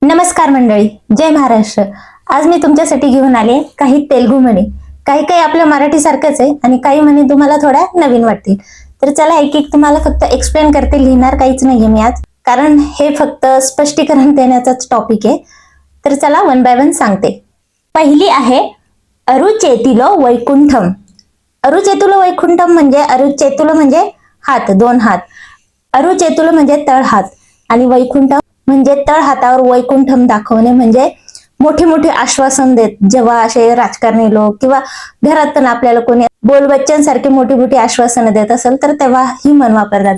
नमस्कार मंडळी, जय महाराष्ट्र. आज मी तुमच्यासाठी घेऊन आले काही तेलुगू म्हणी. काही काही आपल्या मराठी सारखंच आहे आणि काही म्हणी तुम्हाला थोड्या नवीन वाटतील. तर चला एक एक तुम्हाला फक्त एक्सप्लेन करते, लिहिणार काहीच नाहीये मी आज, कारण हे फक्त स्पष्टीकरण देण्याचाच टॉपिक आहे. तर चला वन बाय वन सांगते. पहिली आहे अरुचेतिलो वैकुंठम. अरुचेतुलो वैकुंठम म्हणजे अरुचेतुलो म्हणजे हात, दोन हात. अरुचेतुलो म्हणजे तळहात आणि वैकुंठम म्हणजे तळ हातावर वैकुंठम दाखवणे, म्हणजे मोठी मोठी आश्वासन देत. जेव्हा असे राजकारणी लोक किंवा घरात पण आपल्याला कोणी बोलबच्चनसारखी मोठी मोठी आश्वासनं देत असेल तर तेव्हा ही म्हण वापरतात,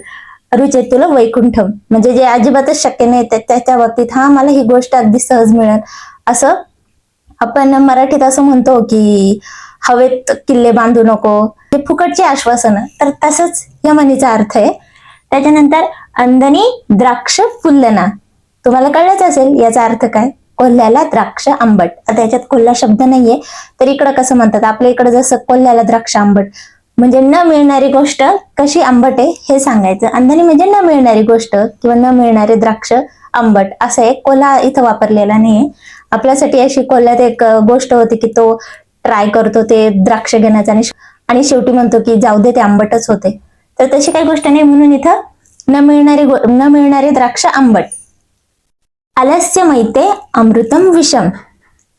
अरुचेतुलो वैकुंठम. म्हणजे जे अजिबातच शक्य नाही त्याच्या बाबतीत हा मला ही गोष्ट अगदी सहज मिळेल असं. आपण मराठीत असं म्हणतो की हवेत किल्ले बांधू नको, हे फुकटचे आश्वासन. तर तसंच या म्हणीचा अर्थ आहे. त्याच्यानंतर अंदनी द्राक्ष फुल्लना. तुम्हाला कळलंच असेल याचा अर्थ काय. कोल्ह्याला द्राक्ष आंबट. आता याच्यात कोल्हा शब्द नाहीये, तर इकडं कसं म्हणतात, आपल्या इकडे जसं कोल्ह्याला द्राक्ष आंबट म्हणजे न मिळणारी गोष्ट कशी आंबट आहे हे सांगायचं. अंधनी म्हणजे न मिळणारी गोष्ट किंवा न मिळणारे द्राक्ष आंबट, असं एक कोल्हा इथं वापरलेला नाहीये. आपल्यासाठी अशी कोल्ह्यात एक गोष्ट होती की तो ट्राय करतो ते द्राक्ष घेण्याचा आणि शेवटी म्हणतो की जाऊ दे ते आंबटच होते. तर तशी काही गोष्ट नाही, म्हणून इथं न मिळणारे द्राक्ष आंबट. आलस्य मैते अमृतम विषम.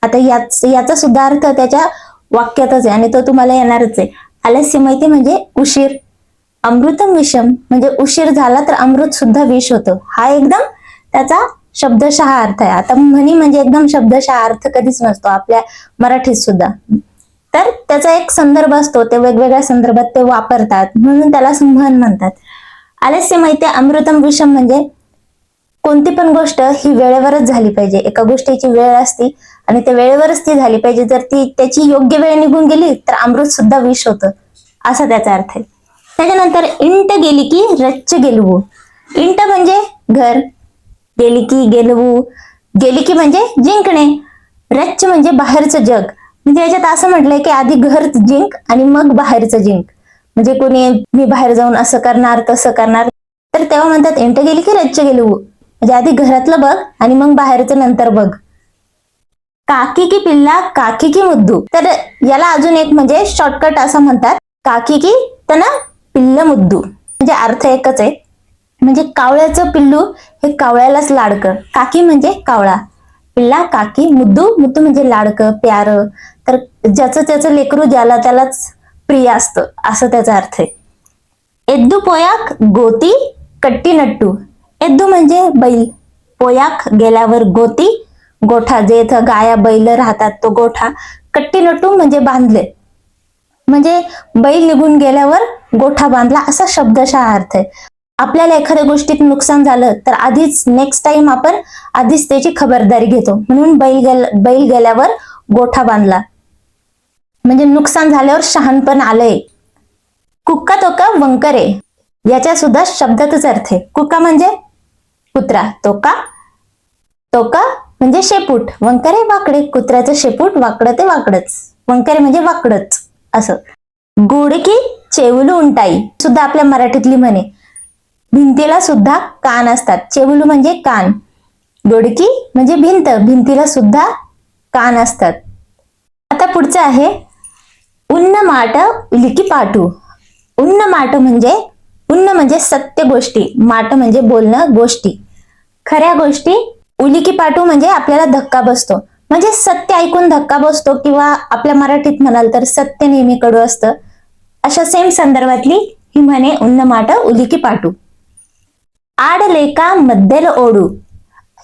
आता याचा सुद्धा अर्थ त्याच्या वाक्यातच आहे आणि तो तुम्हाला येणारच आहे. आलस्य मैते म्हणजे उशीर, अमृतम विषम म्हणजे उशीर झाला तर अमृत सुद्धा विष होतं. हा एकदम त्याचा शब्दशः अर्थ आहे. आता म्हणी म्हणजे एकदम शब्दशः अर्थ कधीच नसतो आपल्या मराठीत सुद्धा. तर त्याचा एक संदर्भ असतो, ते वेगवेगळ्या संदर्भात ते वापरतात, म्हणून त्याला म्हण म्हणतात. आलस्य मैते अमृतम विषम म्हणजे कोणती पण गोष्ट ही वेळेवरच झाली पाहिजे. एका गोष्टीची वेळ असती आणि त्या वेळेवरच ती झाली पाहिजे. जर ती त्याची योग्य वेळ निघून गेली तर अमृत सुद्धा विष होतं, असा त्याचा अर्थ आहे. त्याच्यानंतर इंट गेली की रच्च गेलवू. इंट म्हणजे घर, गेली की गेलवू, गेली की म्हणजे जिंकणे, रच्च म्हणजे बाहेरचं जग. म्हणजे याच्यात असं म्हटलंय की आधी घर जिंक आणि मग बाहेरचं जिंक. म्हणजे कोणी मी बाहेर जाऊन असं करणार तसं करणार, तर तेव्हा म्हणतात इंट गेली की रच्च गेलवू. म्हणजे आधी घरातलं बघ आणि मग बाहेरचं नंतर बघ. काकी की पिल्ला काकी की मुद्दू. तर याला अजून एक म्हणजे शॉर्टकट असं म्हणतात, काकी की तना पिल्ल मुद्दू. म्हणजे अर्थ एकच आहे. म्हणजे कावळ्याचं पिल्लू हे कावळ्यालाच लाडकं. काकी म्हणजे कावळा, पिल्ला काकी, मुद्दू मुद्दू म्हणजे लाडकं प्यार. तर ज्याचं त्याचं लेकरू ज्याला त्यालाच प्रिय असतं, असं त्याचा अर्थ आहे. एद्दू पोयाक गोती कट्टी नट्टू. एद्दू म्हणजे बैल, पोयाक गेल्यावर गोती गोठा, जे इथं गाया बैल राहतात तो गोठा. कट्टी नट्टू म्हणजे बांधले, म्हणजे बैल निघून गेल्यावर गोठा बांधला, असा शब्दशः अर्थ आहे. आपल्याला एखाद्या गोष्टीत नुकसान झालं तर आधीच नेक्स्ट टाइम आपण आधीच त्याची खबरदारी घेतो, म्हणून बैल गेल्यावर गोठा बांधला म्हणजे नुकसान झाल्यावर शहाणपण आलंय. कुक्का तोका वंकरे. याच्या सुद्धा शब्दातच अर्थ आहे. कुक्का म्हणजे कुत्रा, तोका तोका म्हणजे शेपूट, वंकरे वाकडे. कुत्र्याचं शेपूट वाकडं ते वाकडच, वंकरे म्हणजे वाकडच असं. गुडकी चेवलू उंटाई सुद्धा आपल्या मराठीतली म्हणे. भिंतीला सुद्धा कान असतात. चेवलू म्हणजे कान, गुडकी म्हणजे भिंत, भिंतीला सुद्धा कान असतात. आता पुढचं आहे उन्न माट उलिकी पाटू. उन्न म्हणजे सत्य गोष्टी, माट म्हणजे बोलणं, गोष्टी खऱ्या गोष्टी. उलिकी पाटू म्हणजे आपल्याला धक्का बसतो, म्हणजे सत्य ऐकून धक्का बसतो, किंवा आपल्या मराठीत म्हणाल तर सत्य नेहमी कडू असतं. अशा सेम संदर्भातली ही म्हणे उन्न माट उलिकी पाटू. आड लेका मध्येल ओढू.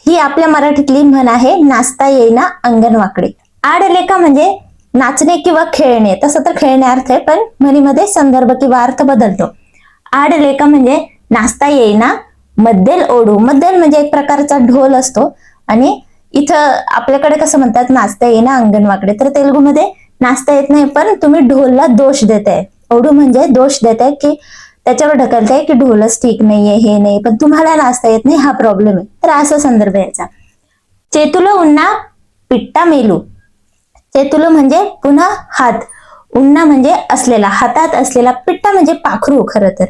ही आपल्या मराठीतली म्हण आहे, नाचता येईना अंगण वाकडे. आड लेका म्हणजे नाचणे किंवा खेळणे, तसं तर खेळणे अर्थ आहे, पण म्हणीमध्ये संदर्भ किंवा अर्थ बदलतो. आड लेका म्हणजे नाचता येईना मध्येल ओढू. मध्येल म्हणजे एक प्रकारचा ढोल असतो, आणि इथं आपल्याकडे कसं म्हणतात नाचता येईना अंगण वाकडे. तर तेलुगूमध्ये नाचता येत नाही पण तुम्ही ढोलला दोष देताय. ओढू म्हणजे दोष देताय, की त्याच्यावर ढकलताय की ढोलच ठीक नाहीये, हे नाही, पण तुम्हाला नाचता येत नाही, हा प्रॉब्लेम आहे. तर असा संदर्भ यायचा. चेतुलो उन्ना पिट्टा मेलू. चेतुलो म्हणजे पुन्हा हात, उन्ना म्हणजे असलेला, हातात असलेला, पिट्टा म्हणजे पाखरू, खरं तर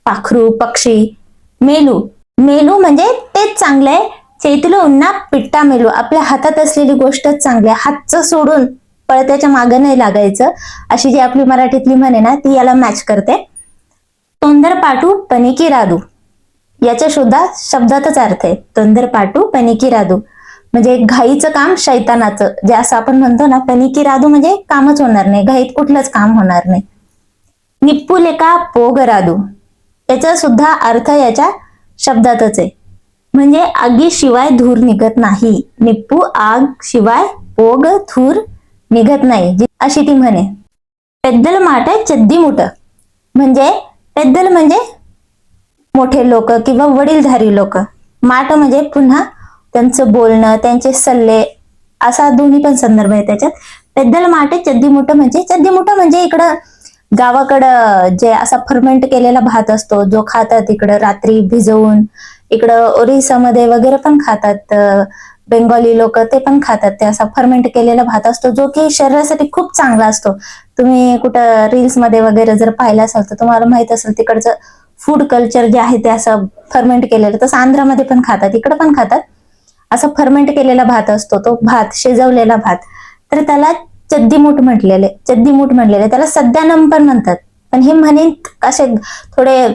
पाखरू पक्षी. मेलू म्हणजे तेच चांगलंय चैतलो उन्हा पिट्टा मेलो, आपल्या हातात असलेली गोष्टच चांगली आहे, हातचं सोडून पळत्याच्या मागं नाही लागायचं, अशी जी आपली मराठीतली म्हण आहे ना ती याला मॅच करते. तोंदर पाटू पनिकी राधू, याच्या सुद्धा शब्दातच अर्थ आहे. तोंदर पाटू पनिकी राधू म्हणजे घाईचं काम शैतानाचं, जे असं आपण म्हणतो ना, पनिकी राधू म्हणजे कामच होणार नाही, घाईत कुठलंच काम होणार नाही. निप्पुलेका पोग राधू, याचा सुद्धा अर्थ याच्या शब्दातच आहे, म्हणजे आगीशिवाय धूर निघत नाही. निप्पू आग शिवाय पोग धूर निघत नाही, अशी ती म्हणे. पेद्दल माट चद्दी मुठ, म्हणजे पेद्दल म्हणजे मोठे लोक किंवा वडीलधारी लोक, माट म्हणजे पुन्हा त्यांचं बोलणं, त्यांचे सल्ले, असा दोन्ही पण संदर्भ आहे त्याच्यात. पेद्दल माटे चद्दी मुठ म्हणजे इकडं गावाकडं जे असा फर्मेंट केलेला भात असतो जो खातात इकडं रात्री भिजवून, इकडं ओरिसामध्ये वगैरे पण खातात, बेंगॉली लोक ते पण खातात. ते असा फर्मेंट केलेला भात असतो जो की शरीरासाठी खूप चांगला असतो. तुम्ही कुठं रील्स मध्ये वगैरे जर पाहिलं असाल तर तुम्हाला माहित असेल तिकडचं फूड कल्चर जे आहे ते असं फर्मेंट केलेलं. तसं आंध्रामध्ये पण खातात, इकडे पण खातात. असं फर्मेंट केलेला भात असतो, तो भात शिजवलेला भात, तर त्याला चद्दीमूठ म्हटलेले, त्याला सद्यानम पण म्हणतात. पण हे म्हणे असे थोडे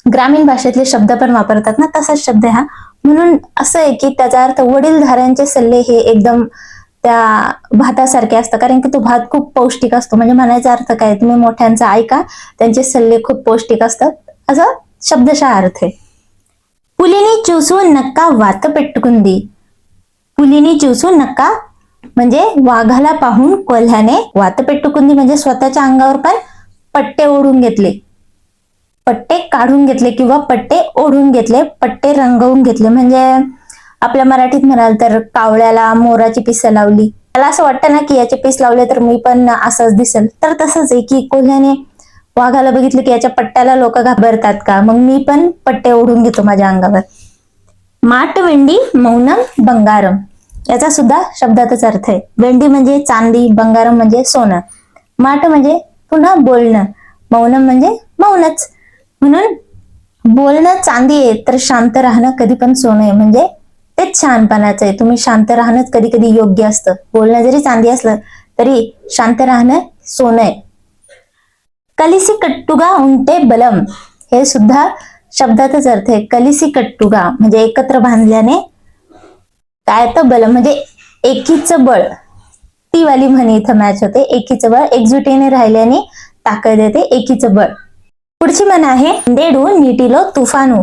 ग्रामीण भाषेतले शब्द पण वापरतात ना, तसाच शब्द हा. म्हणून असं आहे की त्याचा अर्थ वडीलधाऱ्यांचे सल्ले हे एकदम त्या भातासारखे असतात, कारण की तो भात खूप पौष्टिक असतो. म्हणजे म्हणायचा अर्थ काय, तुम्ही मोठ्यांचा ऐका, त्यांचे सल्ले खूप पौष्टिक असतात, असा शब्दशः अर्थ आहे. पुलिनी चूसू नक्का वात पेटकुंदी, पुलिनी चूसू नक्का म्हणजे वाघाला पाहून कोल्ह्याने वात पेटकुंदी म्हणजे स्वतःच्या अंगावर पण पट्टे ओढून घेतले, पट्टे काढून घेतले किंवा पट्टे ओढून घेतले, पट्टे रंगवून घेतले. म्हणजे आपल्या मराठीत म्हणाल तर कावळ्याला मोराची पिसं लावली, त्याला असं वाटतं ना की याचे पीस लावले तर मी पण असंच दिसेल. तर तसंच आहे की कोल्ह्याने वाघाला बघितलं की याच्या पट्ट्याला लोक घाबरतात का, मग मी पण पट्टे ओढून घेतो माझ्या अंगावर. माट वेंडी मौनम बंगारम, याचा सुद्धा शब्दातच अर्थ आहे. वेंडी म्हणजे चांदी, बंगारम म्हणजे सोनं. माट म्हणजे पुन्हा बोलणं, मौनम म्हणजे मौनच. म्हणून बोलणं चांदी आहे तर शांत राहणं कधी पण सोनं आहे, म्हणजे तेच शहाणपणाचं आहे. तुम्ही शांत राहणंच कधी कधी योग्य असतं. बोलणं जरी चांदी असलं तरी शांत राहणं सोनं आहे. कलिसी कट्टुगा उंटे बलम, हे सुद्धा शब्दातच अर्थ आहे. कलिसी कट्टुगा म्हणजे एकत्र बांधल्याने काय तर बलम म्हणजे एकीचं बळ, ती वाली म्हणी इथं मॅच होते. एकीचं बळ, एकजुटीने राहिल्याने ताकद येते, एकीचं बळ. पुढची म्हण आहे बिंदेडू नीटिलो तुफानू,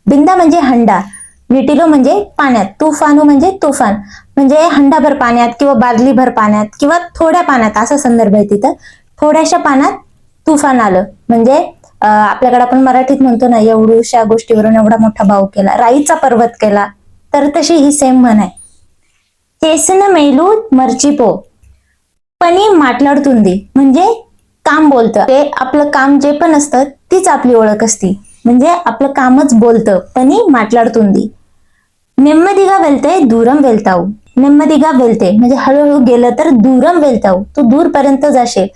बिंदा म्हणजे हंडा, नीटिलो म्हणजे पाण्यात, तुफानू म्हणजे तुफान, म्हणजे हंडाभर पाण्यात किंवा बादलीभर पाण्यात किंवा थोड्या पाण्यात, असा संदर्भ आहे तिथं. थोड्याशा पाण्यात तुफान आलं म्हणजे आपल्याकडे आपण मराठीत म्हणतो ना, एवढ्याशा गोष्टीवरून एवढा मोठा भाव केला, राईचा पर्वत केला, तर तशी ही सेम म्हण आहे. चेसन मेलू मर्चिपो, पणी माटलाडतुंदी म्हणजे काम बोलतं, ते आपलं काम जे पण असतं तीच आपली ओळख असती, म्हणजे आपलं कामच बोलतं. पणी माटलाडतुंदी. नेम्मदिगा वेलते दूरम वेलताऊ, नेम्मदिगा वेलते म्हणजे हळूहळू गेलं तर दूरम वेलताऊ, तू दूरपर्यंत जाशील.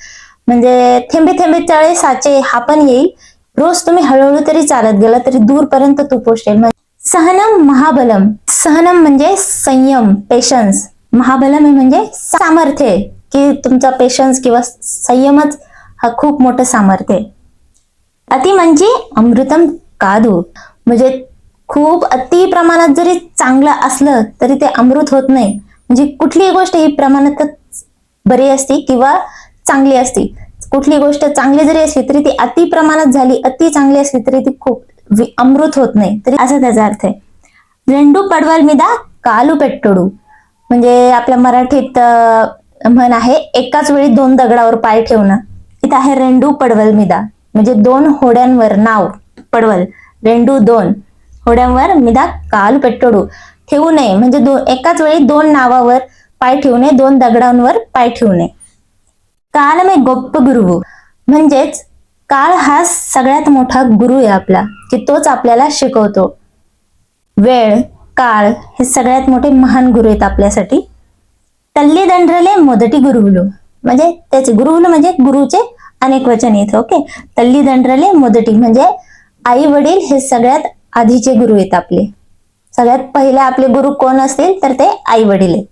म्हणजे थेंबे थेंबे तळे साचे, हा पण येईल. रोज तुम्ही हळूहळू तरी चालत गेला तरी दूरपर्यंत तू पोहोचेल. सहनम महाबलम, सहनम म्हणजे संयम, पेशन्स. महाबलम म्हणजे सामर्थ्य, की तुमचा पेशन्स किंवा संयमच हा खूप मोठं सामर्थ्य आहे. अति म्हणजे अमृतम कादू, म्हणजे खूप अति प्रमाणात जरी चांगलं असलं तरी ते अमृत होत नाही. म्हणजे कुठलीही गोष्ट ही प्रमाणातच बरी असती किंवा चांगली असती. कुठली गोष्ट चांगली जरी असली तरी ती अति प्रमाणात झाली, अति चांगली असली तरी ती खूप अमृत होत नाही, तरी असा त्याचा अर्थ आहे. रेंडू पडवल मिदा कालू पेट्टोडू, म्हणजे आपल्या मराठीत म्हण आहे एकाच वेळी दोन दगडावर पाय ठेवणं. इथं आहे रेंडू पडवल मिदा म्हणजे दोन होड्यांवर नाव, पडवल रेंडू दोन होड्यांवर, मिदा काल पेट्टोडू ठेवू नये म्हणजे एकाच वेळी दोन नावावर पाय ठेवू नये, दोन दगडांवर पाय ठेवू नये. काल में गोप्प गुरु, म्हणजेच काळ हा सगळ्यात मोठा गुरु आहे आपला, की तोच आपल्याला शिकवतो. वेळ, काळ हे सगळ्यात मोठे महान गुरु आहेत आपल्यासाठी. तल्लीदंड्रले मोदटी गुरुहुलू, म्हणजे त्याचे गुरुहुलू म्हणजे गुरुचे अनेक वचन येतं. ओके, तल्लीदंड्रले मोदटी म्हणजे आई वडील हे सगळ्यात आधीचे गुरु आहेत आपले, सगळ्यात पहिले आपले गुरु कोण असतील तर ते आई वडील आहेत.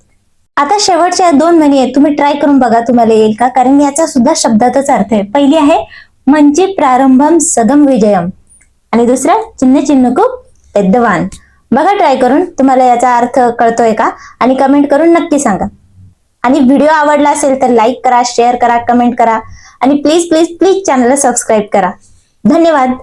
आता शेवटच्या 2 म्हणी आहेत, तुम्ही ट्राय करून बघा तुम्हाला येईल का, कारण याचा सुद्धा शब्दातच अर्थ आहे. पहिली आहे मंची प्रारंभम सदम विजयम आणि दुसरं चिन्ह चिन्हकू पेद्दवान. बघा ट्राय करून तुम्हाला याचा अर्थ कळतोय का, आणि कमेंट करून नक्की सांगा. आणि व्हिडिओ आवडला असेल तर लाईक करा, शेअर करा, कमेंट करा आणि प्लीज प्लीज प्लीज चॅनलला सबस्क्राईब करा. धन्यवाद.